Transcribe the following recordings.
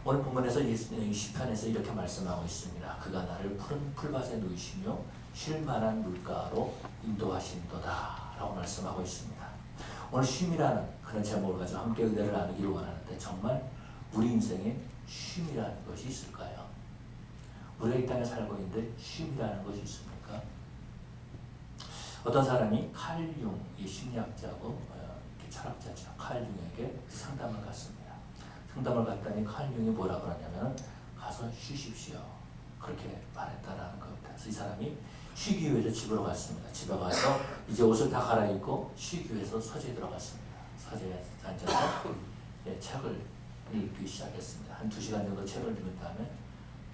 오늘 본문에서 시편에서 이렇게 말씀하고 있습니다. 그가 나를 푸른 풀밭에 누이시며 쉴만한 물가로 인도하신도다 라고 말씀하고 있습니다. 오늘 쉼이라는 그런 제목을 가지고 함께 은혜를 나누기를 원하는데, 정말 우리 인생에 쉼이라는 것이 있을까요? 우리가 이 땅에 살고 있는데 쉼이라는 것이 있습니까? 어떤 사람이 칼 융, 이 심리학자고 철학자죠. 칼 융에게 상담을 갔습니다. 상담을 갔더니 칼 융이 뭐라 그러냐면, 가서 쉬십시오, 그렇게 말했다라는 겁니다. 그래서 이 사람이 쉬기 위해서 집으로 갔습니다. 집에 가서 이제 옷을 다 갈아입고 쉬기 위해서 서재에 들어갔습니다. 서재에 앉아서 책을 읽기 시작했습니다. 한 2시간 정도 책을 읽은 다음에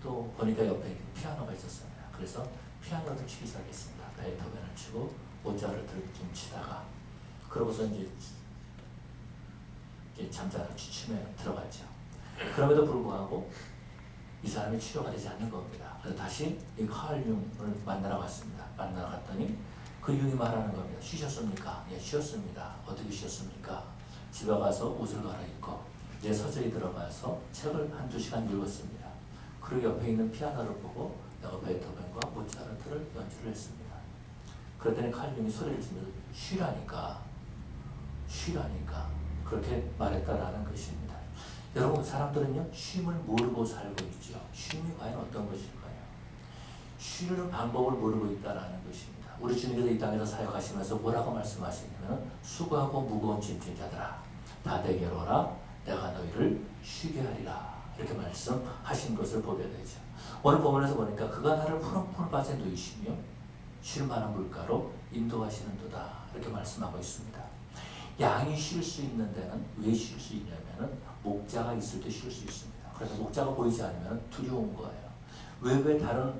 또 보니까 옆에 피아노가 있었습니다. 그래서 피아노를 치기 시작했습니다. 베토벤을 치고 모차르트를 좀 치다가, 그러고서 이제 잠자는 취침에 들어갔죠. 그럼에도 불구하고 이 사람이 치료가 되지 않는 겁니다. 그래서 다시 이 칼 융을 만나러 갔습니다. 만나러 갔더니 그 융이 말하는 겁니다. 쉬셨습니까? 예, 쉬었습니다. 어떻게 쉬었습니까? 집에 가서 옷을 갈아입고 내 서재에 들어가서 책을 1-2시간 읽었습니다. 그리고 옆에 있는 피아노를 보고 내가 베토벤과 모차르트를 연주를 했습니다. 그랬더니 칼 융이 소리를 지면서 쉬라니까 그렇게 말했다라는 것입니다. 여러분, 사람들은요, 쉼을 모르고 살고 있죠. 쉼이 과연 어떤 것일까요? 쉬는 방법을 모르고 있다라는 것입니다. 우리 주님께서 이 땅에서 사역하시면서 뭐라고 말씀하시냐면, 수고하고 무거운 짐진 자들아 다 내게로 오라, 내가 너희를 쉬게 하리라, 이렇게 말씀하신 것을 보게 되죠. 오늘 본문에서 보니까 그가 나를 푸른 풀밭에 누이시며 쉴 만한 물가로 인도하시는도다, 이렇게 말씀하고 있습니다. 양이 쉴 수 있는 데는 왜 쉴 수 있냐면은 목자가 있을 때 쉴 수 있습니다. 그래서 목자가 보이지 않으면 두려운 거예요. 왜 다른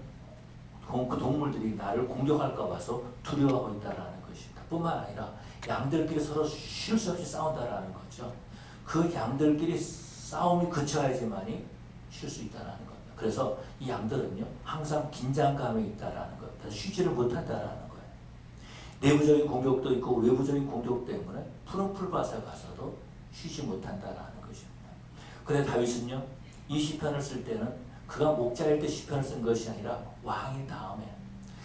그 동물들이 나를 공격할까 봐서 두려워하고 있다라는 것입니다. 뿐만 아니라 양들끼리 서로 쉴 수 없이 싸운다라는 거죠. 그 양들끼리 싸움이 그쳐야지만이 쉴 수 있다라는 겁니다. 그래서 이 양들은요, 항상 긴장감에 있다라는 겁니다. 쉬지를 못한다라는 거예요. 내부적인 공격도 있고 외부적인 공격 때문에 푸른 풀밭에 가서도 쉬지 못한다라는 것입니다. 그런데 다윗은요, 이 시편을 쓸 때는 그가 목자일 때 시편을 쓴 것이 아니라 왕인 다음에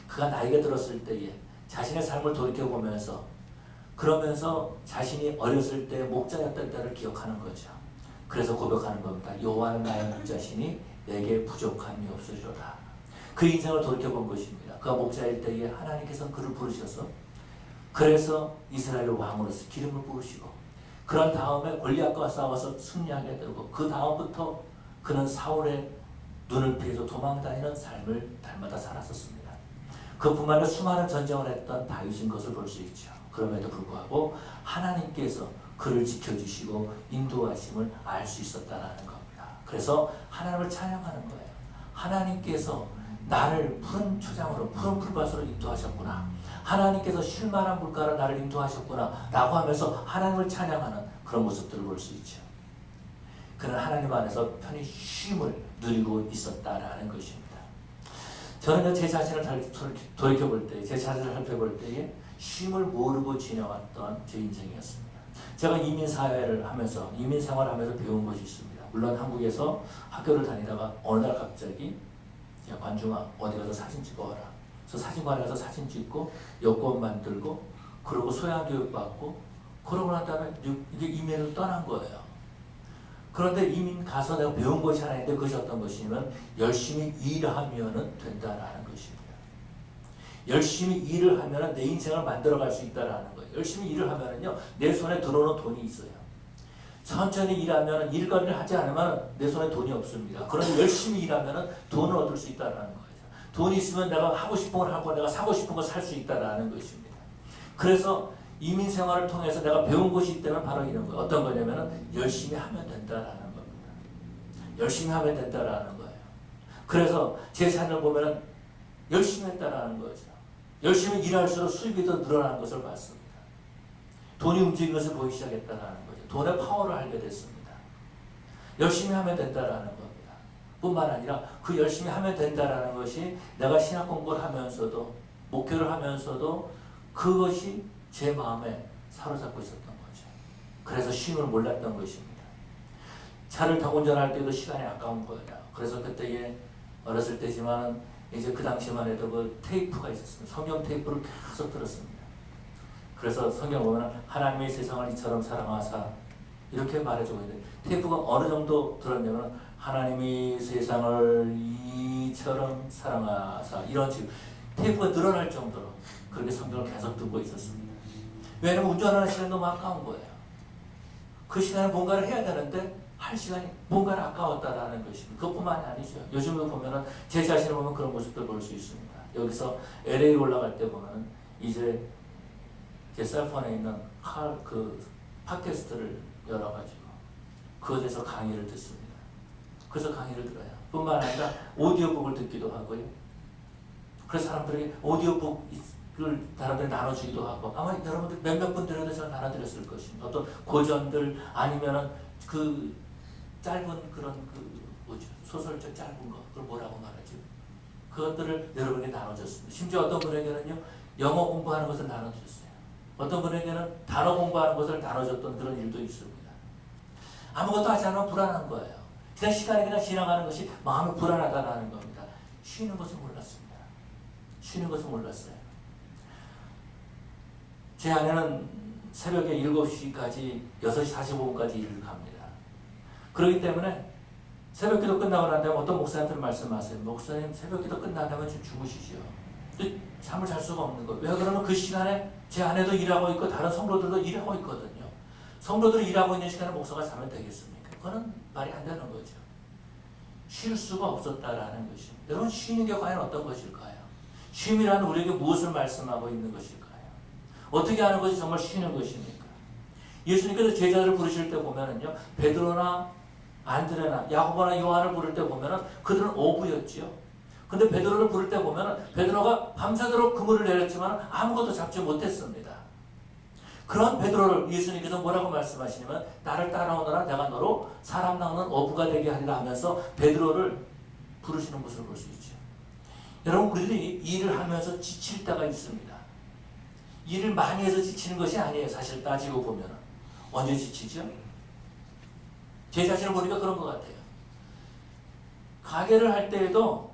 그가 나이가 들었을 때에 자신의 삶을 돌이켜보면서, 그러면서 자신이 어렸을 때 목자였던 때를 기억하는 거죠. 그래서 고백하는 겁니다. 여호와는 나의 목자시니 내게 부족함이 없으리로다. 그 인생을 돌이켜본 것입니다. 그가 목자일 때에 하나님께서 그를 부르셔서, 그래서 이스라엘 왕으로서 기름을 부으시고, 그런 다음에 골리앗과 싸워서 승리하게 되고, 그 다음부터 그는 사울의 눈을 피해서 도망다니는 삶을 날마다 살았었습니다. 그뿐만 아니라 수많은 전쟁을 했던 다윗인 것을 볼 수 있죠. 그럼에도 불구하고 하나님께서 그를 지켜주시고 인도하심을 알 수 있었다는 겁니다. 그래서 하나님을 찬양하는 거예요. 하나님께서 나를 푸른 초장으로, 푸른 풀밭으로 인도하셨구나, 하나님께서 쉴만한 물가로 나를 인도하셨구나 라고 하면서 하나님을 찬양하는 그런 모습들을 볼 수 있죠. 그는 하나님 안에서 편히 쉼을 누리고 있었다라는 것입니다. 저는 제 자신을 돌이켜볼 때, 제 자신을 살펴볼 때에 쉼을 모르고 지내왔던 제 인생이었습니다. 제가 이민사회를 하면서, 이민생활을 하면서 배운 것이 있습니다. 물론 한국에서 학교를 다니다가 어느 날 갑자기, 야 관중아, 어디 가서 사진 찍어와라. 그래서 사진관에 가서 사진 찍고 여권 만들고, 그러고 소양교육 받고, 그러고 난 다음에 이게 이민을 떠난 거예요. 그런데 이민 가서 내가 배운 것이 하나 있는데, 그것이 어떤 것이냐면 열심히 일하면 된다라는 것입니다. 열심히 일을 하면 내 인생을 만들어갈 수 있다라는 거예요. 열심히 일을 하면요, 내 손에 들어오는 돈이 있어요. 천천히 일하면, 일거리를 하지 않으면 내 손에 돈이 없습니다. 그런데 열심히 일하면 돈을 얻을 수 있다는 거죠. 돈이 있으면 내가 하고 싶은 걸 하고 내가 사고 싶은 걸 살 수 있다는 것입니다. 그래서 이민 생활을 통해서 내가 배운 것이 있다면 바로 이런 거예요. 어떤 거냐면 열심히 하면 된다라는 겁니다. 열심히 하면 된다라는 거예요. 그래서 제 삶을 보면 열심히 했다라는 거죠. 열심히 일할수록 수입이 더 늘어나는 것을 봤습니다. 돈이 움직이는 것을 보이기 시작했다라는 거죠. 돈의 파워를 알게 됐습니다. 열심히 하면 된다라는 겁니다. 뿐만 아니라 그 열심히 하면 된다라는 것이 내가 신학 공부를 하면서도, 목표를 하면서도 그것이 제 마음에 사로잡고 있었던 거죠. 그래서 쉼을 몰랐던 것입니다. 차를 타고 운전할 때도 시간이 아까운 거예요. 그래서 그때에 어렸을 때지만 이제 그 당시만 해도 그 테이프가 있었습니다. 성경 테이프를 계속 들었습니다. 그래서 성경 보면 하나님의 세상을 이처럼 사랑하사 이렇게 말해주고 있는데 테이프가 어느 정도 들었냐면 하나님이 세상을 이처럼 사랑하사 이런 식으로 테이프가 늘어날 정도로 그렇게 성경을 계속 듣고 있었습니다. 왜냐하면 운전하는 시간이 너무 아까운 거예요. 그 시간에 뭔가를 해야 되는데 할 시간이 뭔가를 아까웠다라는 것입니다. 그것뿐만이 아니죠. 요즘에 보면은 제 자신을 보면 그런 모습도 볼 수 있습니다. 여기서 LA 올라갈 때 보면은 이제 제 셀폰에 있는 그 팟캐스트를 열어가지고 그것에서 강의를 듣습니다. 그래서 강의를 들어요. 뿐만 아니라 오디오북을 듣기도 하고요. 그래서 사람들에게 오디오북을 사람들이 나눠주기도 하고 아마 여러분들 몇몇 분들에도 제가 나눠드렸을 것입니다. 어떤 고전들 아니면은 그 짧은 그런 그 뭐죠 소설적 짧은 거 그걸 뭐라고 말하죠? 그것들을 여러분에게 나눠줬습니다. 심지어 어떤 분에게는요 영어 공부하는 것을 나눠줬어요. 어떤 분에게는 단어 공부하는 것을 나눠줬던 그런 일도 있습니다. 아무것도 하지 않으면 불안한 거예요. 그냥 시간이 그냥 지나가는 것이 마음이 불안하다는 겁니다. 쉬는 것을 몰랐습니다. 쉬는 것을 몰랐어요. 제 아내는 새벽에 7시까지 6시 45분까지 일을 갑니다. 그렇기 때문에 새벽기도 끝나고 난 다음에 어떤 목사님들 말씀하세요. 목사님 새벽기도 끝난다면 좀 주무시죠. 잠을 잘 수가 없는 거예요. 왜 그러면 그 시간에 제 아내도 일하고 있고 다른 성도들도 일하고 있거든요. 성도들이 일하고 있는 시간에 목사가 자면 되겠습니까? 그거는 말이 안 되는 거죠. 쉴 수가 없었다라는 것입니다. 여러분 쉬는 게 과연 어떤 것일까요? 쉼이라는 우리에게 무엇을 말씀하고 있는 것일까요? 어떻게 하는 것이 정말 쉬는 것입니까? 예수님께서 제자들을 부르실 때 보면은요, 베드로나 안드레나 야고보나 요한을 부를 때 보면은 그들은 어부였지요. 근데 베드로를 부를 때 보면은 베드로가 밤새도록 그물을 내렸지만 아무것도 잡지 못했습니다. 그런 베드로를 예수님께서 뭐라고 말씀하시냐면 나를 따라오너라 내가 너로 사람 낚는 어부가 되게 하리라 하면서 베드로를 부르시는 것을 볼 수 있죠. 여러분 우리들이 일을 하면서 지칠 때가 있습니다. 일을 많이 해서 지치는 것이 아니에요. 사실 따지고 보면은 언제 지치죠? 제 자신을 보니까 그런 것 같아요. 가게를 할 때에도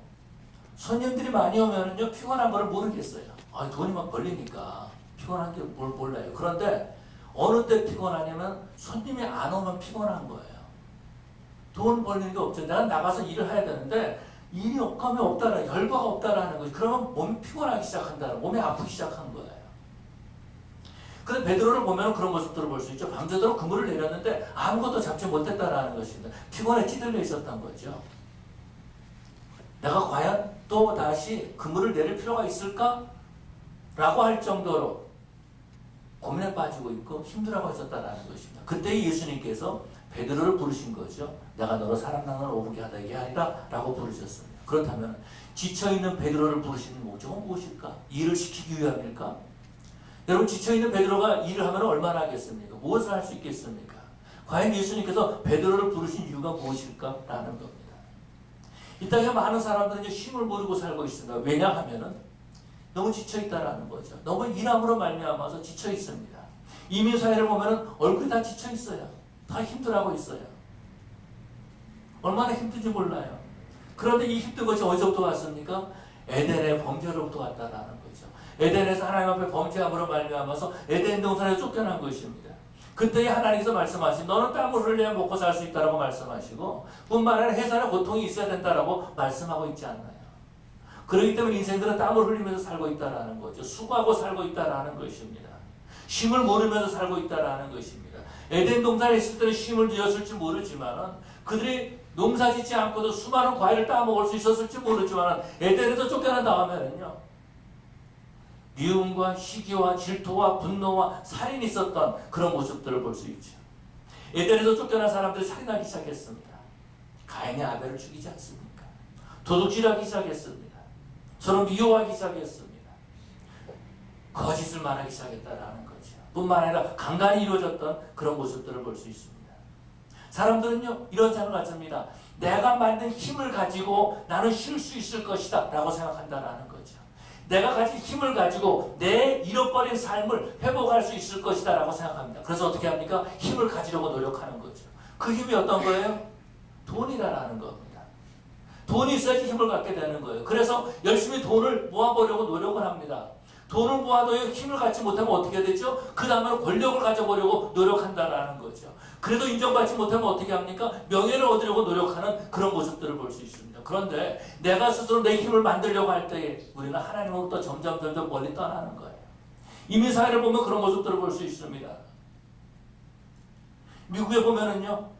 손님들이 많이 오면은요 피곤한 걸 모르겠어요. 돈이 막 걸리니까 피곤한 게 뭘 몰라요. 그런데 어느 때 피곤하냐면 손님이 안 오면 피곤한 거예요. 돈 벌리는 게 없죠. 내가 나가서 일을 해야 되는데 일이 없감이 없다라 결과가 없다라는 거죠. 그러면 몸이 피곤하기 시작한다. 몸이 아프기 시작한 거예요. 근데 베드로를 보면 그런 모습들을 볼 수 있죠. 밤새도록 그물을 내렸는데 아무것도 잡지 못했다라는 것입니다. 피곤에 찌들려 있었던 거죠. 내가 과연 또 다시 그물을 내릴 필요가 있을까? 라고 할 정도로 고민에 빠지고 있고 힘들어하고 있었다라는 것입니다. 그때 예수님께서 베드로를 부르신 거죠. 내가 너로 사람 낚는 어부게 하게 하리라 라고 부르셨습니다. 그렇다면 지쳐있는 베드로를 부르시는 목적은 무엇일까? 일을 시키기 위함일까? 여러분 지쳐있는 베드로가 일을 하면 얼마나 하겠습니까? 무엇을 할 수 있겠습니까? 과연 예수님께서 베드로를 부르신 이유가 무엇일까? 라는 겁니다. 이 땅에 많은 사람들은 이제 쉼을 모르고 살고 있습니다. 왜냐하면은 너무 지쳐있다라는 거죠. 너무 일함으로 말미암아서 지쳐있습니다. 이민사회를 보면은 얼굴이 다 지쳐있어요. 다 힘들어하고 있어요. 얼마나 힘든지 몰라요. 그런데 이 힘든 것이 어디서부터 왔습니까? 에덴의 범죄로부터 왔다라는 거죠. 에덴에서 하나님 앞에 범죄함으로 말미암아서 에덴 동산에 쫓겨난 것입니다. 그때 하나님께서 말씀하신 너는 땀을 흘려야 먹고 살 수 있다라고 말씀하시고 뿐만 아니라 해산의 고통이 있어야 된다라고 말씀하고 있지 않나요? 그렇기 때문에 인생들은 땀을 흘리면서 살고 있다라는 거죠. 수고하고 살고 있다라는 것입니다. 쉼을 모르면서 살고 있다라는 것입니다. 에덴 동산에 있을 때는 쉼을 지었을지 모르지만 그들이 농사 짓지 않고도 수많은 과일을 따먹을 수 있었을지 모르지만 에덴에서 쫓겨난 다음에는요. 미움과 시기와 질투와 분노와 살인이 있었던 그런 모습들을 볼 수 있죠. 에덴에서 쫓겨난 사람들이 살인하기 시작했습니다. 가인이 아벨을 죽이지 않습니까? 도둑질하기 시작했습니다. 서로 미워하기 시작했습니다. 거짓을 말하기 시작했다라는 거죠. 뿐만 아니라 강간이 이루어졌던 그런 모습들을 볼 수 있습니다. 사람들은요 이런 생각을 갖습니다. 내가 만든 힘을 가지고 나는 쉴 수 있을 것이다 라고 생각한다라는 거죠. 내가 가진 힘을 가지고 내 잃어버린 삶을 회복할 수 있을 것이다 라고 생각합니다. 그래서 어떻게 합니까? 힘을 가지려고 노력하는 거죠. 그 힘이 어떤 거예요? 있다라는 겁니다. 돈이 있어야지 힘을 갖게 되는 거예요. 그래서 열심히 돈을 모아보려고 노력을 합니다. 돈을 모아도 힘을 갖지 못하면 어떻게 되죠? 그 다음에는 권력을 가져보려고 노력한다라는 거죠. 그래도 인정받지 못하면 어떻게 합니까? 명예를 얻으려고 노력하는 그런 모습들을 볼 수 있습니다. 그런데 내가 스스로 내 힘을 만들려고 할 때에 우리는 하나님으로부터 점점 멀리 떠나는 거예요. 이민 사회를 보면 그런 모습들을 볼 수 있습니다. 미국에 보면은요,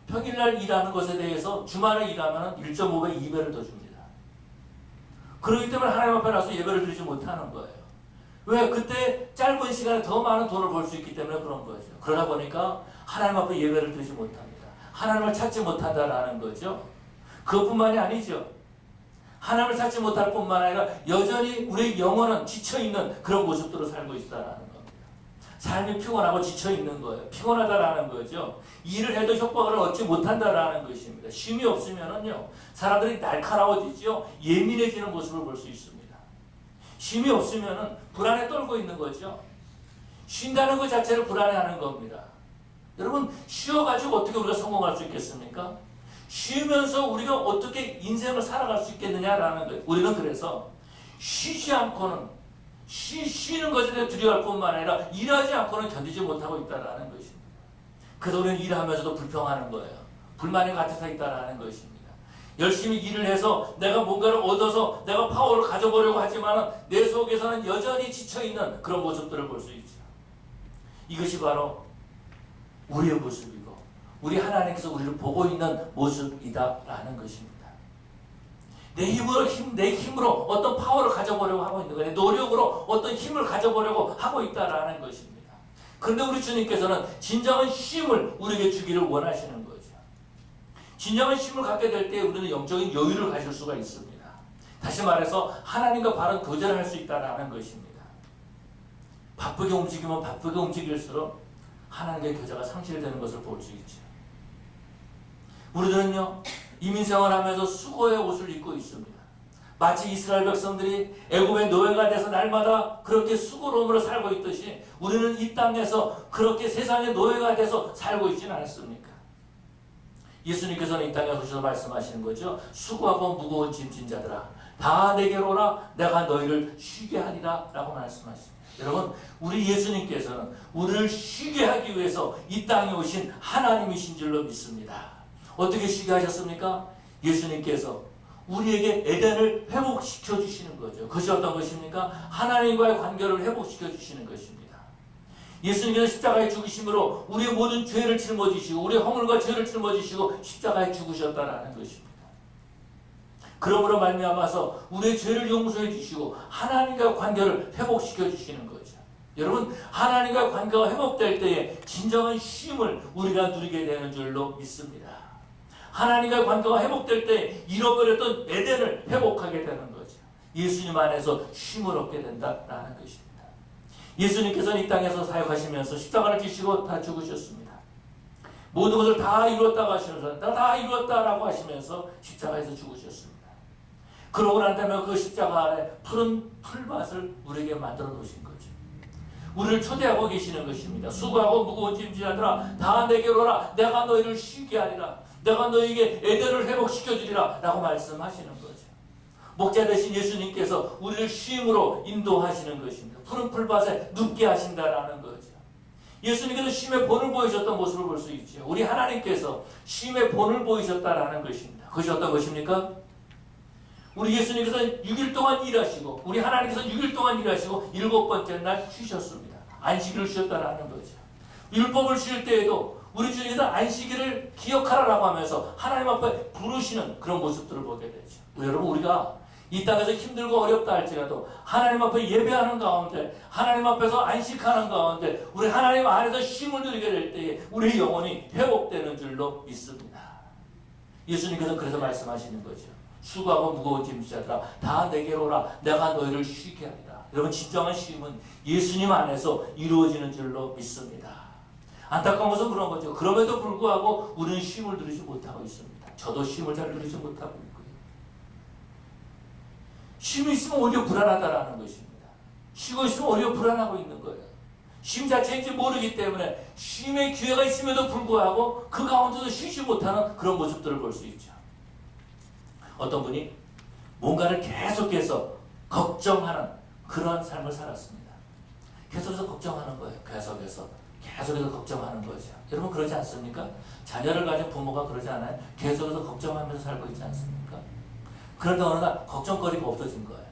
평일날 일하는 것에 대해서 주말에 일하면 1.5배, 2배를 더 줍니다. 그렇기 때문에 하나님 앞에 나서 예배를 드리지 못하는 거예요. 왜? 그때 짧은 시간에 더 많은 돈을 벌 수 있기 때문에 그런 거죠. 그러다 보니까 하나님 앞에 예배를 드리지 못합니다. 하나님을 찾지 못한다라는 거죠. 그것뿐만이 아니죠. 하나님을 찾지 못할 뿐만 아니라 여전히 우리의 영혼은 지쳐있는 그런 모습으로 살고 있다라는 겁니다. 삶이 피곤하고 지쳐있는 거예요. 피곤하다라는 거죠. 일을 해도 효과를 얻지 못한다라는 것입니다. 쉼이 없으면은요, 사람들이 날카로워지죠. 예민해지는 모습을 볼 수 있습니다. 쉼이 없으면은 불안에 떨고 있는 거죠. 쉰다는 것 자체를 불안해하는 겁니다. 여러분, 쉬어가지고 어떻게 우리가 성공할 수 있겠습니까? 쉬면서 우리가 어떻게 인생을 살아갈 수 있겠느냐라는 거예요. 우리는 그래서 쉬지 않고는 쉬는 것에 대해 두려워할 뿐만 아니라 일하지 않고는 견디지 못하고 있다는 것입니다. 그래서 우리는 일하면서도 불평하는 거예요. 불만이 가득 차 있다는 것입니다. 열심히 일을 해서 내가 뭔가를 얻어서 내가 파워를 가져보려고 하지만 내 속에서는 여전히 지쳐있는 그런 모습들을 볼 수 있죠. 이것이 바로 우리의 모습이고 우리 하나님께서 우리를 보고 있는 모습이다라는 것입니다. 내 힘으로 어떤 파워를 가져보려고 하고 있는 거예요. 노력으로 어떤 힘을 가져보려고 하고 있다라는 것입니다. 그런데 우리 주님께서는 진정한 쉼을 우리에게 주기를 원하시는 거죠. 진정한 쉼을 갖게 될 때 우리는 영적인 여유를 가질 수가 있습니다. 다시 말해서 하나님과 바른 교제를 할 수 있다라는 것입니다. 바쁘게 움직이면 바쁘게 움직일수록 하나님과의 교제가 상실되는 것을 볼 수 있죠. 우리들은요, 이민생활하면서 수고의 옷을 입고 있습니다. 마치 이스라엘 백성들이 애굽의 노예가 돼서 날마다 그렇게 수고로움으로 살고 있듯이 우리는 이 땅에서 그렇게 세상의 노예가 돼서 살고 있지는 않습니까? 예수님께서는 이 땅에 오셔서 말씀하시는 거죠. 수고하고 무거운 짐진 자들아, 다 내게로 오라, 내가 너희를 쉬게 하리라 라고 말씀하십니다. 여러분, 우리 예수님께서는 우리를 쉬게 하기 위해서 이 땅에 오신 하나님이신 줄로 믿습니다. 어떻게 쉬게 하셨습니까? 예수님께서 우리에게 에덴을 회복시켜 주시는 거죠. 그것이 어떤 것입니까? 하나님과의 관계를 회복시켜 주시는 것입니다. 예수님께서 십자가에 죽으심으로 우리의 모든 죄를 짊어지시고 우리의 허물과 죄를 짊어지시고 십자가에 죽으셨다라는 것입니다. 그러므로 말미암아서 우리의 죄를 용서해 주시고 하나님과 관계를 회복시켜 주시는 거죠. 여러분, 하나님과 관계가 회복될 때에 진정한 쉼을 우리가 누리게 되는 줄로 믿습니다. 하나님과 관계가 회복될 때 잃어버렸던 에덴을 회복하게 되는 거죠. 예수님 안에서 쉼을 얻게 된다라는 것입니다. 예수님께서는 이 땅에서 사역하시면서 십자가를 지시고 다 죽으셨습니다. 모든 것을 다 이루었다고 하시면서 다 이루었다라고 하시면서 십자가에서 죽으셨습니다. 그러고 난 다음에 그 십자가 안에 푸른 풀밭을 우리에게 만들어 놓으신 거죠. 우리를 초대하고 계시는 것입니다. 수고하고 무거운 짐지하더라, 다 내게로 오라, 내가 너희를 쉬게 하리라, 내가 너희에게 에덴을 회복시켜 주리라 라고 말씀하시는 거죠. 목자 되신 예수님께서 우리를 쉼으로 인도하시는 것입니다. 푸른 풀밭에 눕게 하신다라는 거죠. 예수님께서 쉼의 본을 보이셨던 모습을 볼 수 있죠. 우리 하나님께서 쉼의 본을 보이셨다라는 것입니다. 그것이 어떤 것입니까? 우리 예수님께서 6일 동안 일하시고 우리 하나님께서 6일 동안 일하시고 7번째 날 쉬셨습니다. 안식일을 쉬었다라는 거죠. 율법을 쉴 때에도 우리 주님께서 안식일을 기억하라라고 하면서 하나님 앞에 부르시는 그런 모습들을 보게 되죠. 여러분, 우리가 이 땅에서 힘들고 어렵다 할지라도 하나님 앞에 예배하는 가운데, 하나님 앞에서 안식하는 가운데 우리 하나님 안에서 쉼을 누리게 될 때에 우리 영혼이 회복되는 줄로 믿습니다. 예수님께서 그래서 말씀하시는 거죠. 수고하고 무거운 짐지자들아, 다 내게로 오라, 내가 너희를 쉬게 하리라. 여러분, 진정한 쉼은 예수님 안에서 이루어지는 줄로 믿습니다. 안타까운 것은 그런 거죠. 그럼에도 불구하고 우리는 쉼을 누리지 못하고 있습니다. 저도 쉼을 잘 누리지 못하고 있고요. 쉼이 있으면 오히려 불안하다라는 것입니다. 쉬고 있으면 오히려 불안하고 있는 거예요. 쉼 자체인지 모르기 때문에 쉼의 기회가 있음에도 불구하고 그 가운데서 쉬지 못하는 그런 모습들을 볼 수 있죠. 어떤 분이 뭔가를 계속해서 걱정하는 그러한 삶을 살았습니다. 계속해서 걱정하는 거예요. 계속해서 걱정하는 거죠. 여러분 그러지 않습니까? 자녀를 가진 부모가 그러지 않아요? 계속해서 걱정하면서 살고 있지 않습니까? 그런데 어느 날 걱정거리가 없어진 거예요.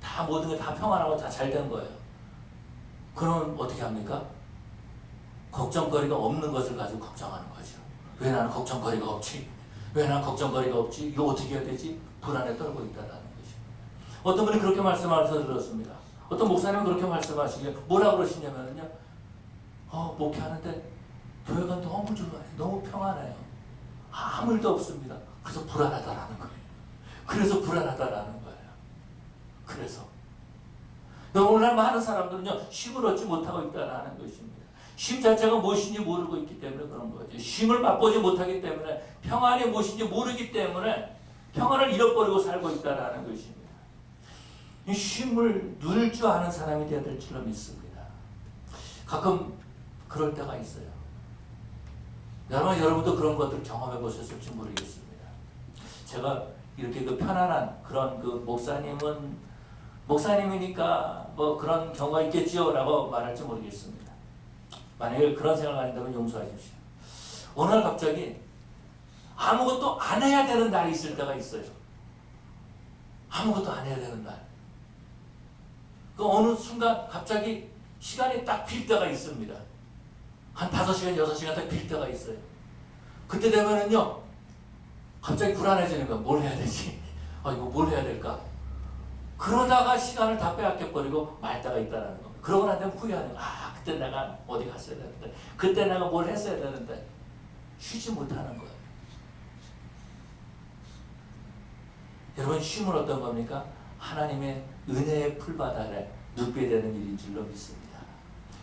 다 모든 게 다 평안하고 다 잘 된 거예요. 그러면 어떻게 합니까? 걱정거리가 없는 것을 가지고 걱정하는 거죠. 왜 나는 걱정거리가 없지? 왜 나는 걱정거리가 없지? 이거 어떻게 해야 되지? 불안에 떨고 있다는 것입니다. 어떤 분이 그렇게 말씀하셔서 들었습니다. 어떤 목사님은 그렇게 말씀하시기에 뭐라 그러시냐면요. 목회하는데 교회가 너무 좋아요. 너무 평안해요. 아무 일도 없습니다. 그래서 불안하다라는 거예요. 그래서 불안하다라는 거예요. 그래서 오늘날 많은 사람들은요 쉼을 얻지 못하고 있다는 것입니다. 쉼 자체가 무엇인지 모르고 있기 때문에 그런 거죠. 쉼을 맛보지 못하기 때문에 평안이 무엇인지 모르기 때문에 평안을 잃어버리고 살고 있다는 것입니다. 이 쉼을 누릴 줄 아는 사람이 되어야 될 줄로 믿습니다. 가끔 그럴 때가 있어요. 여러분도 그런 것들 경험해 보셨을지 모르겠습니다. 제가 이렇게 그 편안한 그런 그 목사님이니까 뭐 그런 경우가 있겠지요 라고 말할지 모르겠습니다. 만약에 그런 생각을 가진다면 용서하십시오. 어느 날 갑자기 아무것도 안 해야 되는 날이 있을 때가 있어요. 아무것도 안 해야 되는 날. 그 어느 순간 갑자기 시간이 딱 빌 때가 있습니다. 한 5시간, 6시간 딱 빌 때가 있어요. 그때 되면은요, 갑자기 불안해지는 거야. 뭘 해야 되지? 이거 뭘 해야 될까? 그러다가 시간을 다 빼앗겨버리고 말 때가 있다는 겁니다. 그러고 난 다음에 후회하는 거야. 그때 내가 어디 갔어야 되는데, 그때 내가 뭘 했어야 되는데, 쉬지 못하는 거예요. 여러분, 쉼은 어떤 겁니까? 하나님의 은혜의 풀밭 아래 눕게 되는 일인 줄로 믿습니다.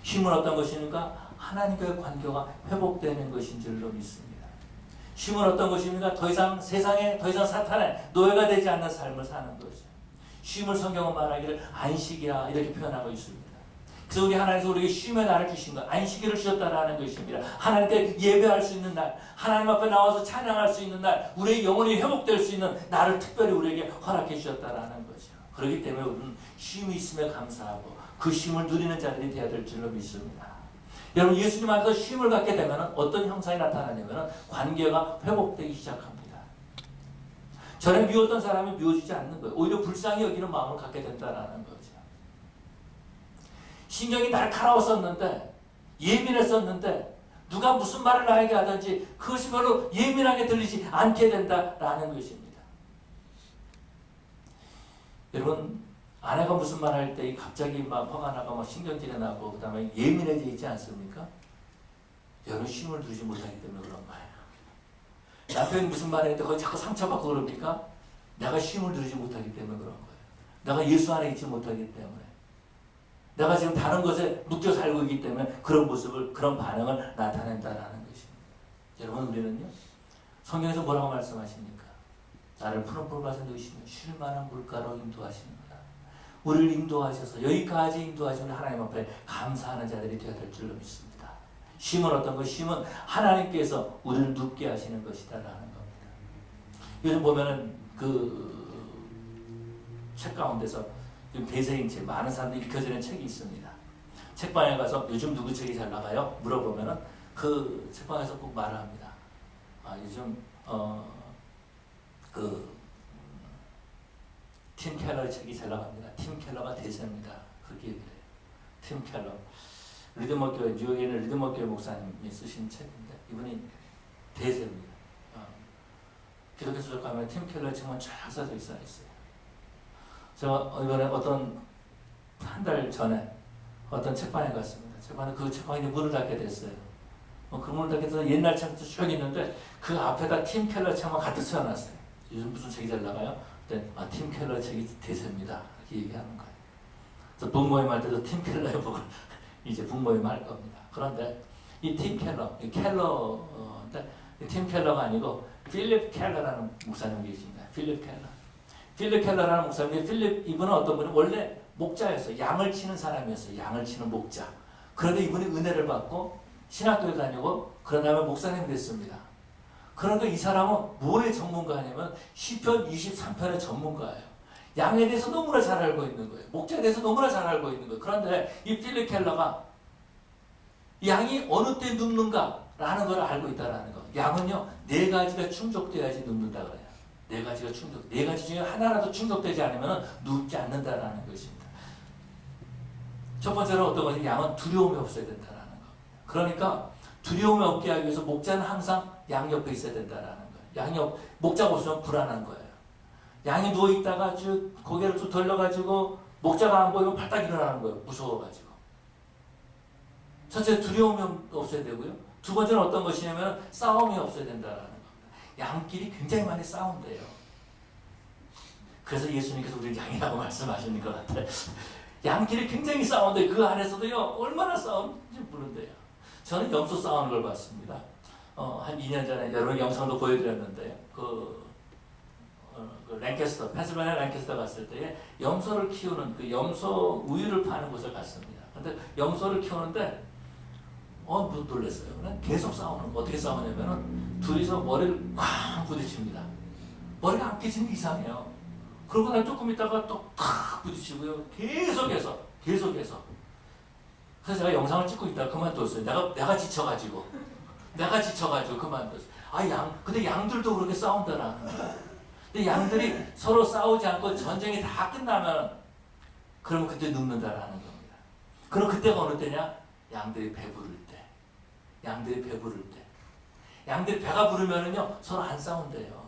쉼은 어떤 것입니까? 하나님과의 관계가 회복되는 것인 줄로 믿습니다. 쉼은 어떤 것입니까? 더 이상 세상에, 더 이상 사탄의 노예가 되지 않는 삶을 사는 거죠. 쉼을 성경은 말하기를 안식이라 이렇게 표현하고 있습니다. 그래서 우리 하나님께서 우리에게 쉼의 날을 주신 것, 안식일을 주셨다라는 것입니다. 하나님께 예배할 수 있는 날, 하나님 앞에 나와서 찬양할 수 있는 날, 우리의 영혼이 회복될 수 있는 날을 특별히 우리에게 허락해 주셨다라는 거죠. 그렇기 때문에 우리는 쉼이 있음에 감사하고 그 쉼을 누리는 자들이 되어야 될 줄로 믿습니다. 여러분, 예수님 안에서 쉼을 갖게 되면 어떤 형상이 나타나냐면 관계가 회복되기 시작합니다. 전에 미웠던 사람이 미워지지 않는 거예요. 오히려 불쌍히 여기는 마음을 갖게 된다는 거죠. 신경이 날카로웠었는데, 예민했었는데, 누가 무슨 말을 나에게 하든지 그것이 별로 예민하게 들리지 않게 된다라는 것입니다. 여러분, 아내가 무슨 말 할 때 갑자기 막 화가 나고 막 신경질이 나고 그 다음에 예민해져 있지 않습니까? 여러분, 쉼을 두지 못하기 때문에 그런 거예요. 남편이 무슨 말 할 때 거기 자꾸 상처받고 그럽니까? 내가 쉼을 두지 못하기 때문에 그런 거예요. 내가 예수 안에 있지 못하기 때문에. 내가 지금 다른 것에 묶여 살고 있기 때문에 그런 모습을, 그런 반응을 나타낸다라는 것입니다. 여러분, 우리는요, 성경에서 뭐라고 말씀하십니까? 나를 푸른 풀밭에 누이시며 쉴 만한 물가로 인도하시는구나. 우리를 인도하셔서 여기까지 인도하시는 하나님 앞에 감사하는 자들이 되어야 될 줄로 믿습니다. 쉼은 어떤 것? 쉼은 하나님께서 우리를 눕게 하시는 것이다라는 겁니다. 요즘 보면은 그 책 가운데서 대세인 책, 많은 사람들이 읽혀지는 책이 있습니다. 책방에 가서 요즘 누구 책이 잘 나가요? 물어보면은 그 책방에서 꼭 말을 합니다. 요즘 팀 켈러의 책이 잘 나갑니다. 팀 켈러가 대세입니다. 그렇게 얘기를 해요. 팀 켈러. 리드머교회, 뉴욕에 있는 리드머교회 목사님이 쓰신 책인데 이분이 대세입니다. 기독교 수족 가면 팀 켈러의 책만 쫙 써져 있어요. 제가 이번에 한 달 전에 어떤 책방에 갔습니다. 책방에 그 책방에 문을 닫게 됐어요. 그 문을 닫게 돼서 옛날 책도 쭉 있는데 그 앞에다 팀 켈러 책만 가득 써놨어요. 요즘 무슨 책이 잘 나가요? 팀 켈러 책이 대세입니다. 이렇게 얘기하는 거예요. 그래서 부모님 할 때도 팀 켈러의 복을 이제 부모님 할 겁니다. 그런데 이 팀 켈러, 팀 켈러가 아니고 필립 켈러라는 목사님 계십니다. 필립 켈러라는 목사님인데 이분은 어떤 분은 원래 목자였어요. 양을 치는 사람이었어요. 양을 치는 목자. 그런데 이분이 은혜를 받고 신학교에 다니고 그런 다음에 목사님이 됐습니다. 그러니까 이 사람은 뭐의 전문가냐면 시편 23편의 전문가예요. 양에 대해서 너무나 잘 알고 있는 거예요. 목자에 대해서 너무나 잘 알고 있는 거예요. 그런데 이 필립 켈러가 양이 어느 때 눕는가라는 걸 알고 있다는 거. 양은요, 4가지가 충족돼야지 눕는다 그래요. 4가지가 충족. 4가지 중에 하나라도 충족되지 않으면 눕지 않는다라는 것입니다. 첫 번째는 어떤 거지? 양은 두려움이 없어야 된다라는 거. 그러니까 두려움이 없게 하기 위해서 목자는 항상 양 옆에 있어야 된다라는 거예요. 목자가 없으면 불안한 거예요. 양이 누워있다가 쭉 고개를 쭉 돌려가지고 목자가 안 보이면 발딱 일어나는 거예요. 무서워가지고. 첫째, 두려움이 없어야 되고요. 두 번째는 어떤 것이냐면 싸움이 없어야 된다라는 겁니다. 양끼리 굉장히 많이 싸운대요. 그래서 예수님께서 우리를 양이라고 말씀하시는 것 같아요. 양끼리 굉장히 싸운데 그 안에서도요, 얼마나 싸우는지 모른대요. 저는 염소 싸우는 걸 봤습니다. 한 2년 전에 여러 영상도 보여드렸는데요. 그 랭캐스터, 펜실베니아 랭캐스터 갔을 때에 염소를 키우는 그 염소 우유를 파는 곳을 갔습니다. 근데 염소를 키우는데 놀랐어요. 그냥 계속 싸우는 거. 어떻게 싸우냐면은 둘이서 머리를 쾅 부딪힙니다. 머리가 안 깨지는 이상해요. 그러고 난 조금 있다가 또 탁 부딪히고요. 계속해서. 그래서 제가 영상을 찍고 있다가 그만뒀어요. 내가 지쳐가지고 그만뒀어요. 근데 양들도 그렇게 싸운다라는 거예요. 근데 양들이 서로 싸우지 않고 전쟁이 다 끝나면 그러면 그때 눕는다라는 겁니다. 그럼 그때가 어느 때냐? 양들이 배부를 때. 양들이 배가 부르면은요, 서로 안 싸운대요.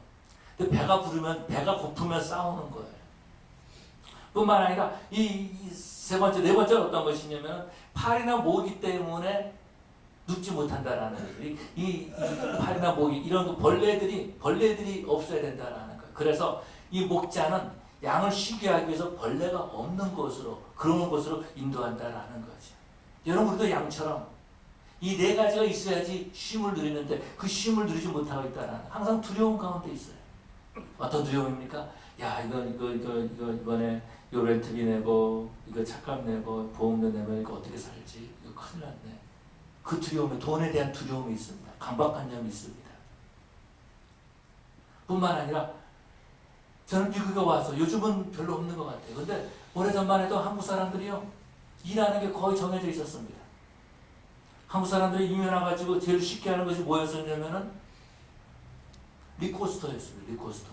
근데 배가 고프면 싸우는 거예요. 뿐만 아니라 네 번째는 어떤 것이냐면 팔이나 모기 때문에 눕지 못한다라는 거예요. 이 팔이나 모기 이런 그 벌레들이 없어야 된다라는 거예요. 그래서 이 목자는 양을 쉬게 하기 위해서 벌레가 없는 곳으로, 그런 곳으로 인도한다라는 거죠. 여러분도 양처럼 이 4가지가 있어야지 쉼을 누리는데 그 쉼을 누리지 못하고 있다는, 항상 두려움 가운데 있어요. 어떤 두려움입니까? 야, 이번에 요 렌트비 내고, 이거 착값 내고, 보험료 내면 이거 어떻게 살지? 이거 큰일 났네. 그 두려움에, 돈에 대한 두려움이 있습니다. 강박관념이 있습니다. 뿐만 아니라 저는 미국에 와서, 요즘은 별로 없는 것 같아요. 근데 오래전만 해도 한국 사람들이요, 일하는 게 거의 정해져 있었습니다. 한국 사람들이 이민 와가지고 제일 쉽게 하는 것이 뭐였었냐면은 리코스터였습니다. 리코스터.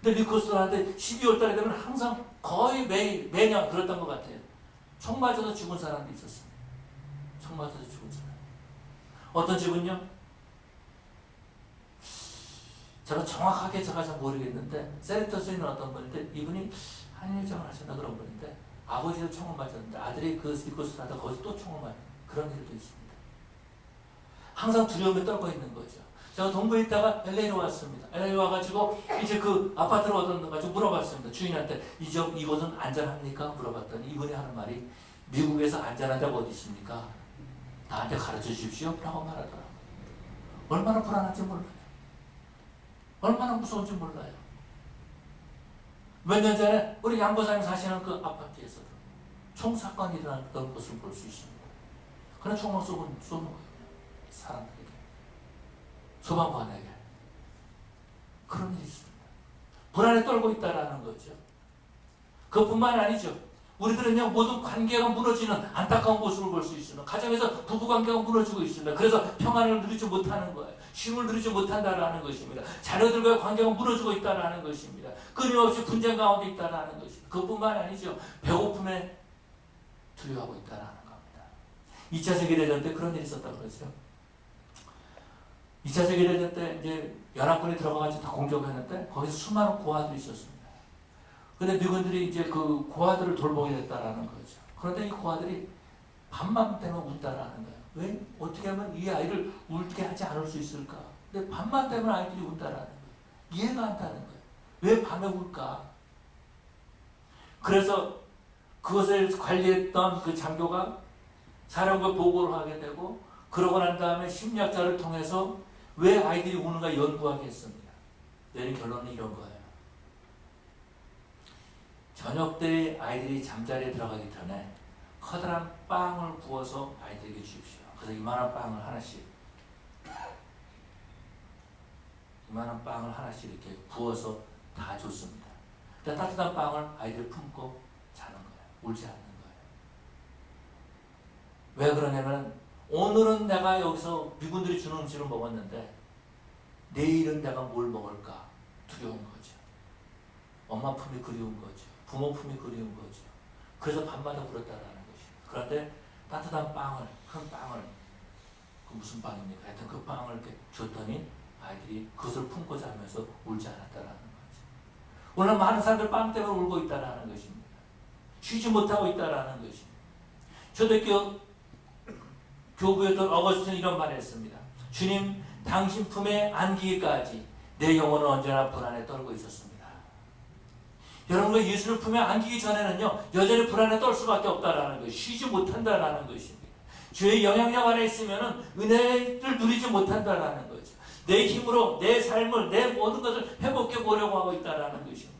근데 리코스터한테 12월 달에 되면 항상 거의 매년 그랬던 것 같아요. 총 맞아서 죽은 사람도 있었습니다. 총 맞아서 죽은 사람. 어떤 집은요, 제가 정확하게 잘 모르겠는데 세리터스에 있는 어떤 분인데 이분이 한일장을 하셨나 그런 분인데 아버지도 총을 맞았는데 아들이 그 리코스터한테 거기서 또 총을 맞았는데 그런 일도 있습니다. 항상 두려움에 떨고 있는 거죠. 제가 동부에 있다가 LA로 왔습니다. LA 와가지고 이제 그 아파트를 얻어가지고 물어봤습니다. 주인한테 이곳은 안전합니까? 물어봤더니 이분이 하는 말이 미국에서 안전한 데가 어디 있습니까? 나한테 가르쳐 주십시오. 라고 말하더라고요. 얼마나 불안한지 몰라요. 얼마나 무서운지 몰라요. 몇 년 전에 우리 양보사님 사시는 그 아파트에서도 총사건이 일어났던 것을 볼 수 있습니다. 그냥 총을 쏘는 거예요. 사람들에게. 소방관에게. 그런 일이 있습니다. 불안에 떨고 있다라는 거죠. 그것뿐만 아니죠. 우리들은요, 모든 관계가 무너지는 안타까운 모습을 볼 수 있습니다. 가정에서 부부관계가 무너지고 있습니다. 그래서 평안을 누리지 못하는 거예요. 쉼을 누리지 못한다라는 것입니다. 자녀들과의 관계가 무너지고 있다라는 것입니다. 끊임없이 분쟁 가운데 있다라는 것입니다. 그것뿐만 아니죠. 배고픔에 두려워하고 있다라는 겁니다. 2차 세계대전 때 그런 일이 있었다고 그러죠. 2차 세계대전 때 이제 연합군이 들어가가지고 다 공격했는데 거기서 수많은 고아들이 있었습니다. 근데 미군들이 이제 그 고아들을 돌보게 됐다라는 거죠. 그런데 이 고아들이 밤만 되면 운다라는 거예요. 왜? 어떻게 하면 이 아이를 울게 하지 않을 수 있을까? 근데 밤만 되면 아이들이 운다라는 거예요. 이해가 안 가는 거예요. 왜 밤에 울까? 그래서 그것을 관리했던 그 장교가 사령부에 보고를 하게 되고, 그러고 난 다음에 심리학자를 통해서 왜 아이들이 우는가 연구하게 했습니다. 내린 결론은 이런 거예요. 저녁 때 아이들이 잠자리에 들어가기 전에 커다란 빵을 구워서 아이들에게 주십시오. 그래서 이만한 빵을 하나씩 이만한 빵을 하나씩 이렇게 구워서 다 줬습니다. 근데 따뜻한 빵을 아이들이 품고 자는 거예요. 울지 않는 거예요. 왜 그러냐면 오늘은 내가 여기서 미군들이 주는 음식을 먹었는데 내일은 내가 뭘 먹을까 두려운 거죠. 엄마 품이 그리운 거죠. 부모 품이 그리운 거죠. 그래서 밤마다 울었다라는 것이죠. 그런데 따뜻한 빵을, 큰 빵을, 그 무슨 빵입니까? 하여튼 그 빵을 이렇게 줬더니 아이들이 그것을 품고 자면서 울지 않았다라는 거죠. 오늘 많은 사람들 빵 때문에 울고 있다라는 것입니다. 쉬지 못하고 있다라는 것입니다. 초대교회 교부였던 어거스틴은 이런 말을 했습니다. 주님, 당신 품에 안기기까지 내 영혼은 언제나 불안에 떨고 있었습니다. 여러분과 예수를 품에 안기기 전에는요, 여전히 불안에 떨 수밖에 없다라는 것이, 쉬지 못한다라는 것입니다. 주의 영향력 안에 있으면은 은혜를 누리지 못한다라는 거죠. 내 힘으로 내 삶을, 내 모든 것을 회복해 보려고 하고 있다라는 것입니다.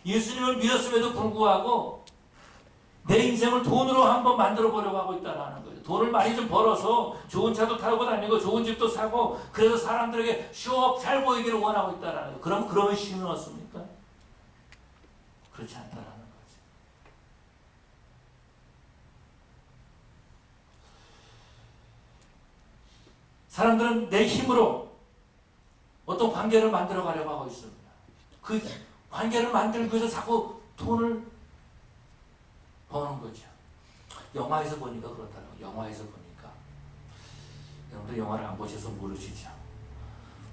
예수님을 믿었음에도 불구하고 내 인생을 돈으로 한번 만들어 보려고 하고 있다라는 거죠. 돈을 많이 좀 벌어서 좋은 차도 타고 다니고 좋은 집도 사고 그래서 사람들에게 쇼업 잘 보이기를 원하고 있다라는 거죠. 그러면 쉼이 없습니까? 그렇지 않다라는 거죠. 사람들은 내 힘으로 어떤 관계를 만들어 가려고 하고 있습니다. 그 관계를 만들기 위해서 자꾸 돈을 버는 거죠. 영화에서 보니까 그렇더라고요. 영화에서 보니까. 여러분들 영화를 안 보셔서 모르시죠?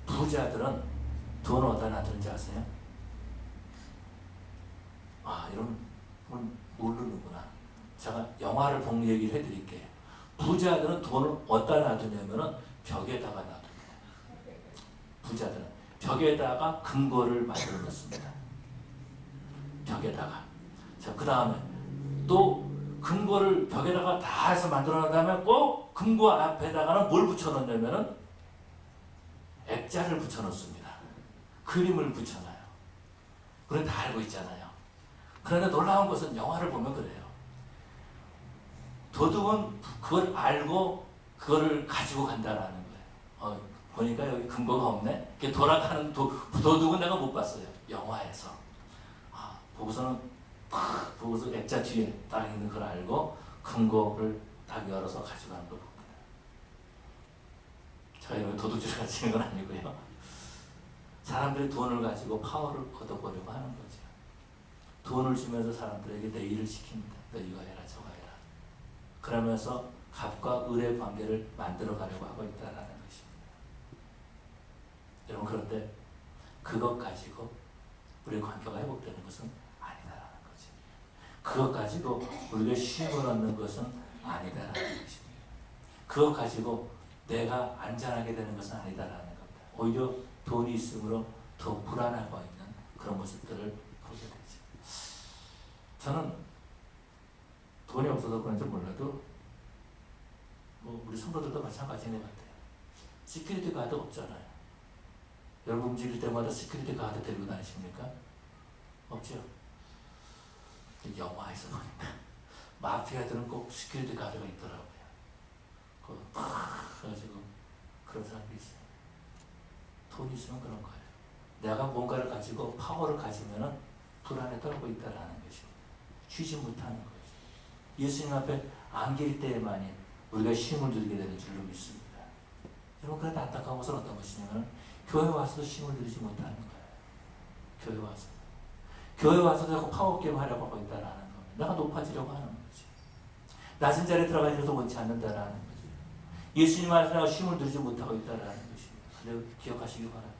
부자들은 돈을 어디다 놔두는지 아세요? 아, 이런 건 모르는구나. 제가 영화를 본 얘기를 해드릴게요. 부자들은 돈을 어디다 놔두냐면은 벽에다가 놔둡니다. 부자들은 벽에다가 금고를 만들어 놓습니다. 벽에다가. 자, 그 다음에 또 금고를 벽에다가 다 해서 만들어 놓은 다음에 꼭 금고 앞에다가는 뭘 붙여 놓냐면은 액자를 붙여 놓습니다. 그림을 붙여놔요. 우리는 다 알고 있잖아요. 그런데 놀라운 것은 영화를 보면 그래요. 도둑은 그걸 알고 그거를 가지고 간다라는 거예요. 보니까 여기 금고가 없네? 이렇게 돌아가는 도둑은 내가 못 봤어요. 영화에서. 보고서는 딱 보고서 액자 뒤에 딱 있는 걸 알고 금고를 딱 열어서 가져가는 걸 봅니다. 제가 이런 도둑질 같이 하는 건 아니고요. 사람들이 돈을 가지고 파워를 얻어보려고 하는 거죠. 돈을 주면서 사람들에게 내 일을 시킵니다. 너 이거 해라 저거 해라. 그러면서 갑과 을의 관계를 만들어 가려고 하고 있다는 것입니다. 여러분, 그런데 그것 가지고 우리의 관계가 회복되는 것은 아니다라는 거죠. 그것 가지고 우리가 쉼을 얻는 것은 아니다라는 것입니다. 그것 가지고 내가 안전하게 되는 것은 아니다라는 겁니다. 오히려 돈이 있으므로 더 불안하고 있는 그런 모습들을 보게 되죠. 저는 돈이 없어서 그런지 몰라도 우리 성도들도 마찬가지인 것 같아요. 시큐리티 가드 없잖아요. 여러분 움직일 때마다 시큐리티 가드 데리고 다니십니까? 없죠? 영화에서 보니까 마피아들은 꼭 시큐리티 가드가 있더라고요. 그래가지고 그런 사람들이 있어요. 돈이 있으면 그런 거예요. 내가 뭔가를 가지고 파워를 가지면은 불안에 떨고 있다라는 것입니다. 쉬지 못하는 거죠. 예수님 앞에 안길 때에만이 우리가 쉼을 누리게 되는 줄로 믿습니다. 여러분, 그런데 안타까운 것은 어떤 것이냐면 교회 와서도 쉼을 누리지 못하는 거예요. 교회 와서. 교회 와서도 자꾸 파워게임 하려고 하고 있다라는 겁니다. 내가 높아지려고 하는 거지. 낮은 자리에 들어가지면서 원치 않는다라는 거지. 예수님 안에서 내가 쉼을 누리지 못하고 있다라는 것입니다. 그래서 기억하시기 바랍니다.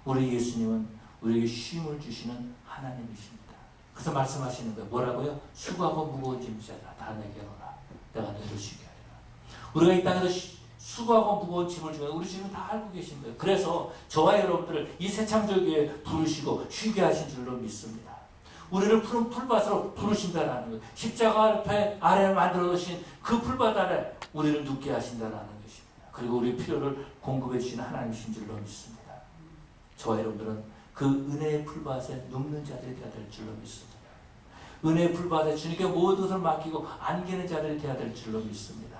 우리 예수님은 우리에게 쉼을 주시는 하나님이십니다. 그래서 말씀하시는 거예요. 뭐라고요? 수고하고 무거운 짐 자들아 다 내게 오라. 내가 너를 쉬게 하리라. 우리가 이 땅에서 수고하고 무거운 짐을 주면 우리 주님 다 알고 계신 거예요. 그래서 저와 여러분들을 이 새창조기에 부르시고 쉬게 하신 줄로 믿습니다. 우리를 푸른 풀밭으로 부르신다는 거예요. 십자가 앞에 아래 만들어 놓으신 그 풀밭 아래 우리를 눕게 하신다는 것입니다. 그리고 우리의 필요를 공급해 주시는 하나님이신 줄로 믿습니다. 저와 여러분들은 그 은혜의 풀밭에 눕는 자들이 되어야 될 줄로 믿습니다. 은혜의 풀밭에 주님께 모든 것을 맡기고 안기는 자들이 되어야 될 줄로 믿습니다.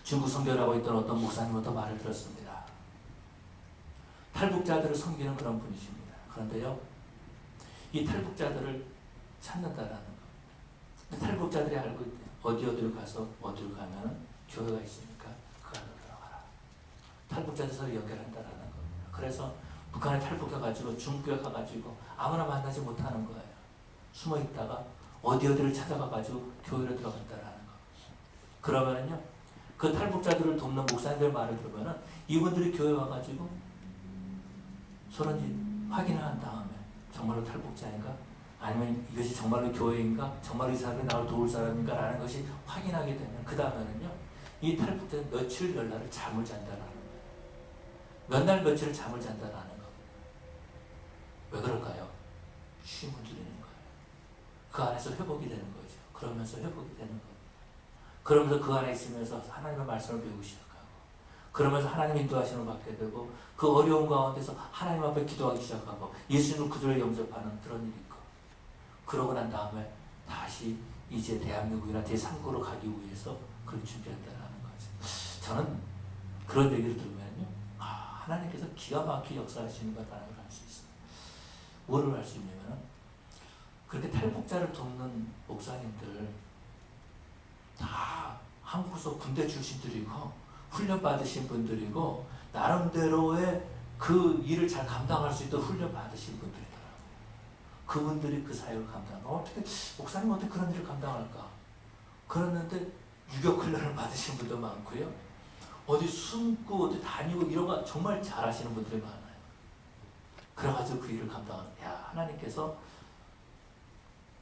중국 선교를 하고 있던 어떤 목사님부터 말을 들었습니다. 탈북자들을 섬기는 그런 분이십니다. 그런데요, 이 탈북자들을 찾는다라는 거. 탈북자들이 알고 있대요. 어디로 가서 어디로 가면은 교회가 있으니까 그 안으로 들어가라. 탈북자들 서로 연결한다라는 겁니다. 그래서 북한에 탈북해 가지고 중국에 가가지고 아무나 만나지 못하는 거예요. 숨어 있다가 어디를 찾아가 가지고 교회로 들어간다라는 거. 그러면은요, 그 탈북자들을 돕는 목사님들 말을 들으면은 이분들이 교회 와가지고 서로 이제 확인을 한 다음에 정말로 탈북자인가? 아니면 이것이 정말로 교회인가? 정말로 이 사람이 나를 도울 사람인가? 라는 것이 확인하게 되면 그 다음에는요, 이 탈북자는 며칠 몇 날을 잠을 잔다라는 거예요. 몇 날 며칠을 잠을 잔다라는 겁니다. 왜 그럴까요? 쉼을 누리는 거예요. 그 안에서 회복이 되는 거죠. 그러면서 회복이 되는 겁니다. 그러면서 그 안에 있으면서 하나님의 말씀을 배우기 시작하고, 그러면서 하나님 인도하심을 받게 되고, 그 어려운 가운데서 하나님 앞에 기도하기 시작하고, 예수님을 그들을 영접하는 그런 일이 있고, 그러고 난 다음에 다시 이제 대한민국이나 제3국으로 가기 위해서 그걸 준비한다는 거죠. 저는 그런 얘기를 들으면요, 하나님께서 기가 막히게 역사하시는 것이라는 걸 알 수 있어요. 뭐를 알 수 있냐면, 그렇게 탈북자를 돕는 목사님들 다 한국에서 군대 출신들이고 훈련 받으신 분들이고 나름대로의 그 일을 잘 감당할 수 있도록 훈련 받으신 분들이더라고요. 그분들이 그 사역을 감당하고, 어떻게 목사님 어떻게 그런 일을 감당할까? 그랬는데 유격 훈련을 받으신 분도 많고요, 어디 숨고 어디 다니고 이런 거 정말 잘하시는 분들이 많아요. 그래가지고 그 일을 감당하는, 야, 하나님께서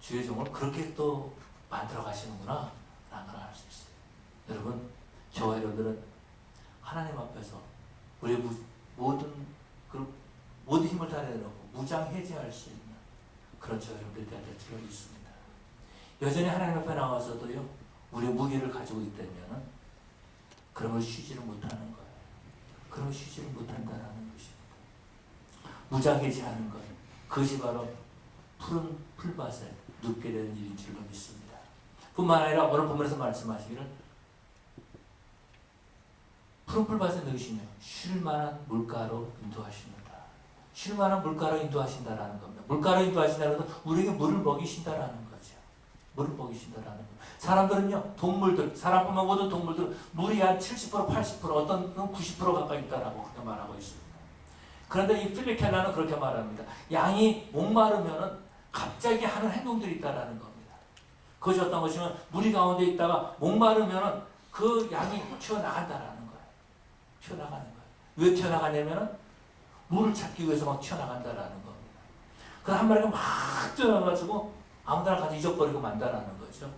주의 종을 그렇게 또 만들어 가시는구나 라는 걸 알 수 있어요. 여러분, 저와 여러분들은 하나님 앞에서 우리의 모든 힘을 다 내놓고 무장해제할 수 있는 그런 저와 여러분들이 되어야 될 줄 믿습니다. 여전히 하나님 앞에 나와서도요, 우리의 무기를 가지고 있다면 그러면 쉬지를 못하는 거예요. 그러면 쉬지를 못한다는 것입니다. 무장해제하는 것, 그것이 바로 푸른 풀밭에 눕게 되는 일인 줄로 믿습니다. 뿐만 아니라 오늘 본문에서 말씀하시기를 푸른 풀밭에 넣으시며 쉴만한 물가로 인도하십니다. 쉴만한 물가로 인도하신다라는 겁니다. 물가로 인도하신다는 것은 우리에게 물을 먹이신다라는 거죠. 물을 먹이신다라는 거. 사람들은요, 동물들, 사람뿐만 모든 동물들 물이 한 70%, 80%, 어떤 90% 가까이 있다라고 그렇게 말하고 있습니다. 그런데 이 필리켈라는 그렇게 말합니다. 양이 목마르면은 갑자기 하는 행동들이 있다라는 겁니다. 그것이 어떤 것이면 무리 가운데 있다가 목마르면은 그 양이 튀어나간다라는 거예요. 튀어나가는 거예요. 왜 튀어나가냐면은 물을 찾기 위해서 막 튀어나간다라는 겁니다. 그 한 마리가 막 뛰어나가지고 아무데나 가서 잊어버리고 만다라는 거죠.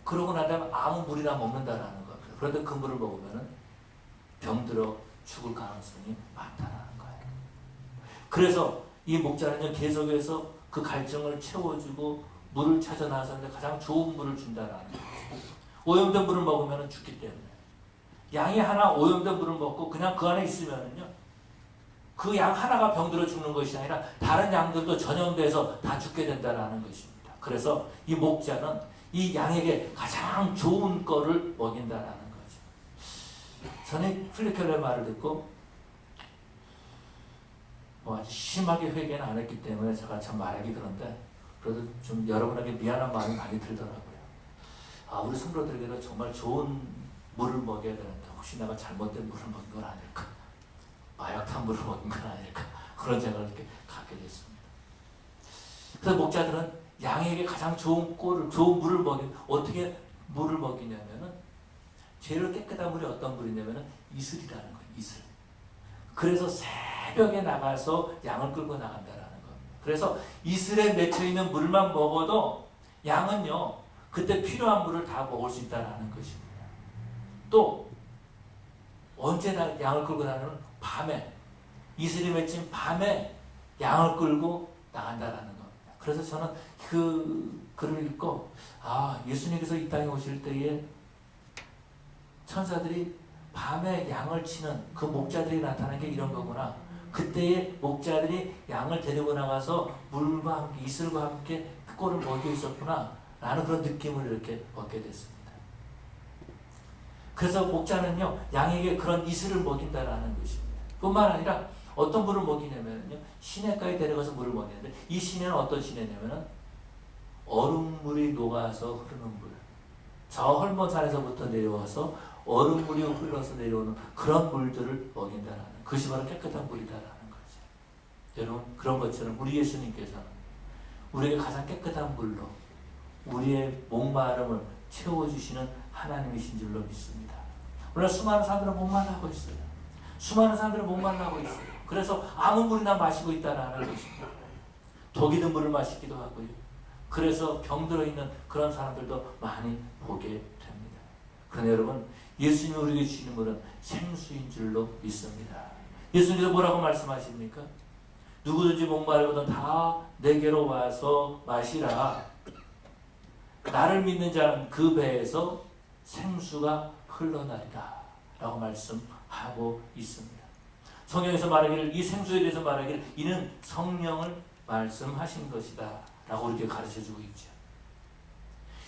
그러고 난 다음에 아무 물이나 먹는다라는 겁니다. 그런데 그 물을 먹으면은 병들어 죽을 가능성이 많다라는 거예요. 그래서 이 목자는요, 계속해서 그 갈증을 채워주고 물을 찾아 나서는데 가장 좋은 물을 준다라는 거예요. 오염된 물을 먹으면 죽기 때문에. 양이 하나 오염된 물을 먹고 그냥 그 안에 있으면은요, 그 양 하나가 병들어 죽는 것이 아니라 다른 양들도 전염돼서 다 죽게 된다라는 것입니다. 그래서 이 목자는 이 양에게 가장 좋은 거를 먹인다라는 거죠. 저는 필리켈러의 말을 듣고 아주 심하게 회개는 안 했기 때문에 제가 참 말하기 그런데, 그래도 좀 여러분에게 미안한 마음이 많이 들더라고요. 우리 성도들에게도 정말 좋은 물을 먹여야 되는데 혹시 내가 잘못된 물을 먹인 건 아닐까, 마약탄 물을 먹인 건 아닐까, 그런 생각을 이렇게 갖게 됐습니다. 그래서 목자들은 양에게 가장 좋은 물을 어떻게 물을 먹이냐면은, 제일 깨끗한 물이 어떤 물이냐면은 이슬이라는 거예요. 이슬. 그래서 새벽에 나가서 양을 끌고 나간다라는 겁니다. 그래서 이슬에 맺혀있는 물만 먹어도 양은요, 그때 필요한 물을 다 먹을 수 있다는 것입니다. 또 언제나 양을 끌고 나가는 밤에, 이슬이 맺힌 밤에 양을 끌고 나간다라는 겁니다. 그래서 저는 그 글을 읽고, 예수님께서 이 땅에 오실 때에 천사들이 밤에 양을 치는 그 목자들이 나타난 게 이런 거구나. 그때의 목자들이 양을 데리고 나가서 물과 함께, 이슬과 함께 그 꼴을 먹여 있었구나 라는 그런 느낌을 이렇게 얻게 됐습니다. 그래서 목자는요, 양에게 그런 이슬을 먹인다라는 것입니다. 뿐만 아니라 어떤 물을 먹이냐면요, 시내가에 데려가서 물을 먹이는데, 이 시내는 어떤 시내냐면은 얼음물이 녹아서 흐르는 물, 저 헐몬산에서부터 내려와서 얼음물이 흘러서 내려오는 그런 물들을 먹인다라는, 그것이 바로 깨끗한 물이다라는 거죠. 여러분, 그런 것처럼 우리 예수님께서는 우리에게 가장 깨끗한 물로 우리의 목마름을 채워주시는 하나님이신 줄로 믿습니다. 오늘 수많은 사람들은 목말라하고 있어요. 수많은 사람들은 목말라하고 있어요. 그래서 아무 물이나 마시고 있다라는 것입니다. 독이 든 물을 마시기도 하고요. 그래서 병들어 있는 그런 사람들도 많이 보게 됩니다. 그런데 여러분, 예수님이 우리에게 주시는 물은 생수인 줄로 믿습니다. 예수님께서 뭐라고 말씀하십니까? 누구든지 목마르거든 다 내게로 와서 마시라. 나를 믿는 자는 그 배에서 생수가 흘러나리라 라고 말씀하고 있습니다. 성경에서 말하기를, 이 생수에 대해서 말하기를 이는 성령을 말씀하신 것이다 라고 이렇게 가르쳐주고 있죠.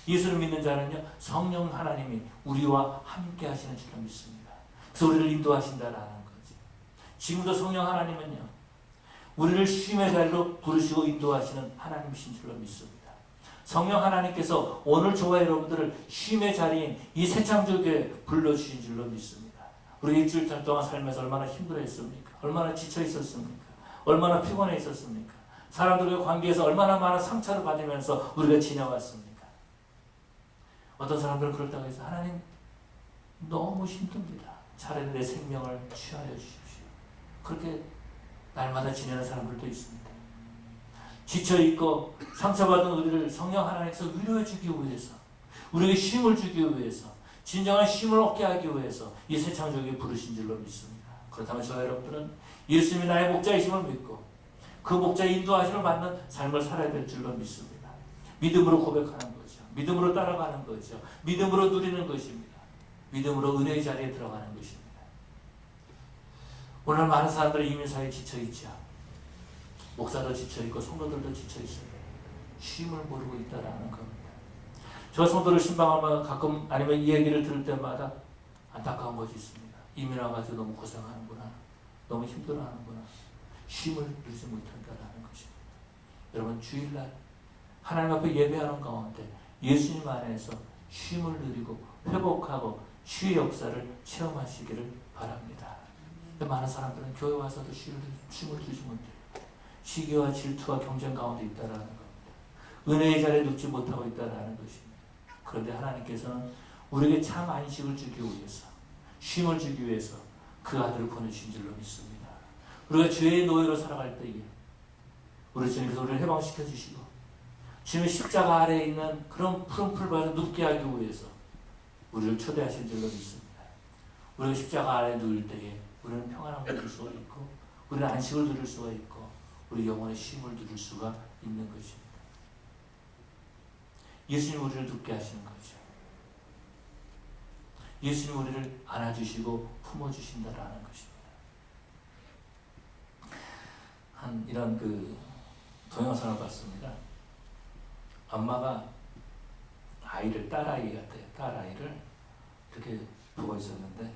예수를 믿는 자는요, 성령 하나님이 우리와 함께 하시는 줄로 믿습니다. 그래서 우리를 인도하신다라는 거죠. 지금도 성령 하나님은요, 우리를 쉼의 자리로 부르시고 인도하시는 하나님이신 줄로 믿습니다. 성령 하나님께서 오늘 저와 여러분들을 쉼의 자리인 이 새창조교에 불러주신 줄로 믿습니다. 우리 일주일 동안 살면서 얼마나 힘들어했습니까? 얼마나 지쳐 있었습니까? 얼마나 피곤해 있었습니까? 사람들과의 관계에서 얼마나 많은 상처를 받으면서 우리가 지내왔습니까? 어떤 사람들은 그렇다고 해서 하나님 너무 힘듭니다. 차라리 내 생명을 취하여 주십시오. 그렇게 날마다 지내는 사람들도 있습니다. 지쳐있고 상처받은 우리를 성령 하나님께서 위로해 주기 위해서, 우리에게 쉼을 주기 위해서, 진정한 쉼을 얻게 하기 위해서 이 새창조교에 부르신 줄로 믿습니다. 그렇다면 저와 여러분들은 예수님이 나의 목자이심을 믿고 그 목자의 인도하심을 받는 삶을 살아야 될 줄로 믿습니다. 믿음으로 고백하는 거죠. 믿음으로 따라가는 거죠. 믿음으로 누리는 것입니다. 믿음으로 은혜의 자리에 들어가는 것입니다. 오늘 많은 사람들이 이민사에 지쳐있죠. 목사도 지쳐있고 성도들도 지쳐있어요. 쉼을 모르고 있다라는 겁니다. 저 성도를 신방하면 가끔 아니면 이 얘기를 들을 때마다 안타까운 것이 있습니다. 이민 와가지고 너무 고생하는구나. 너무 힘들어하는구나. 쉼을 누리지 못한다라는 것입니다. 여러분, 주일날 하나님 앞에 예배하는 가운데 예수님 안에서 쉼을 누리고 회복하고 쉬의 역사를 체험하시기를 바랍니다. 많은 사람들은 교회 와서도 쉼을 누리지 못해요. 시기와 질투와 경쟁 가운데 있다라는 겁니다. 은혜의 자리에 눕지 못하고 있다라는 것입니다. 그런데 하나님께서는 우리에게 참 안식을 주기 위해서, 쉼을 주기 위해서 그 아들을 보내주신 줄로 믿습니다. 우리가 죄의 노예로 살아갈 때에 우리 주님께서 우리를 해방시켜 주시고 주님의 십자가 아래에 있는 그런 푸른 풀밭에 눕게 하기 위해서 우리를 초대하신 줄로 믿습니다. 우리가 십자가 아래에 누울 때에 우리는 평안함을 누릴 수가 있고, 우리는 안식을 누릴 수가 있고, 우리 영혼의 쉼을 누릴 수가 있는 것입니다. 예수님 우리를 눕게 하시는 거죠. 예수님 우리를 안아주시고 품어주신다라는 것입니다. 한 이런 동영상을 봤습니다. 엄마가 아이를, 딸아이 같아요. 딸아이를 이렇게 보고 있었는데,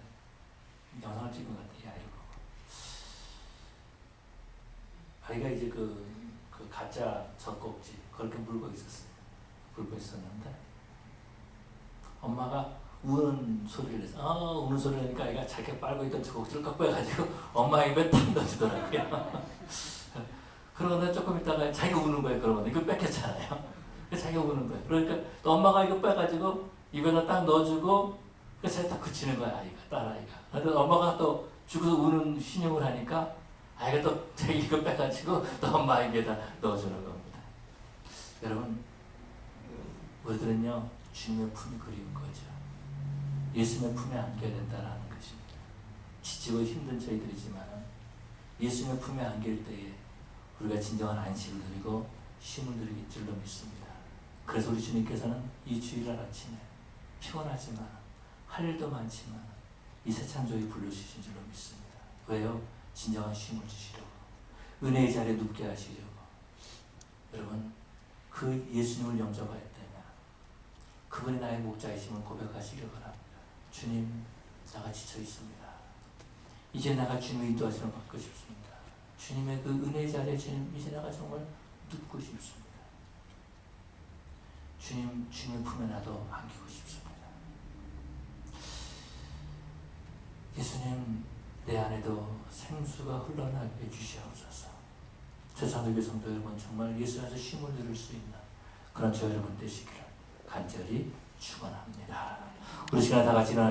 영상을 찍은 것 같아요. 이 아이를 보고. 아이가 이제 그 가짜 젖꼭지 그렇게 물고 있었어요. 물고 있었는데 엄마가 우는 소리를 내서 우는 소리를 내니까 아이가 자기가 빨고 있던 젖꼭지를 꺾 빼가지고 엄마 입에 탁 넣어주더라고요. 그러다 조금 있다가 자기가 우는 거예요. 그러면 이거 뺏겼잖아요. 자기가 우는 거예요. 그러니까 또 엄마가 이거 빼가지고 입에다 딱 넣어주고 그래서 딱 그치는 거야, 아이가, 딸아이가. 그래서 엄마가 또 죽어서 우는 신용을 하니까 아이가 또 자기 이거 빼가지고 또 엄마 입에다 넣어주는 겁니다. 여러분, 우리들은요, 주님의 품이 그리운 거죠. 예수님의 품에 안겨야 된다는 것입니다. 지치고 힘든 저희들이지만 예수님의 품에 안길 때에 우리가 진정한 안식을 누리고 쉼을 누릴 줄로 믿습니다. 그래서 우리 주님께서는 이 주일날 아침에 피곤하지만 할 일도 많지만 이 새창조에 불러주신 줄로 믿습니다. 왜요? 진정한 쉼을 주시려고, 은혜의 자리에 눕게 하시려고. 여러분, 그 예수님을 영접하였다면 그분이 나의 목자이심을 고백하시려고 합니다. 주님, 나가 지쳐 있습니다. 이제 내가 주님의 인도하심을 받고 싶습니다. 주님의 그 은혜 자리에 주님 이제 내가 정말 눕고 싶습니다. 주님 품에 나도 안기고 싶습니다. 예수님, 내 안에도 생수가 흘러나게 해주시옵소서. 세상의 성도 여러분, 정말 예수 안에서 쉼을 누릴 수 있는 그런 저 여러분 되시기를 간절히 축원합니다. 우리 시간 다 같이 일어나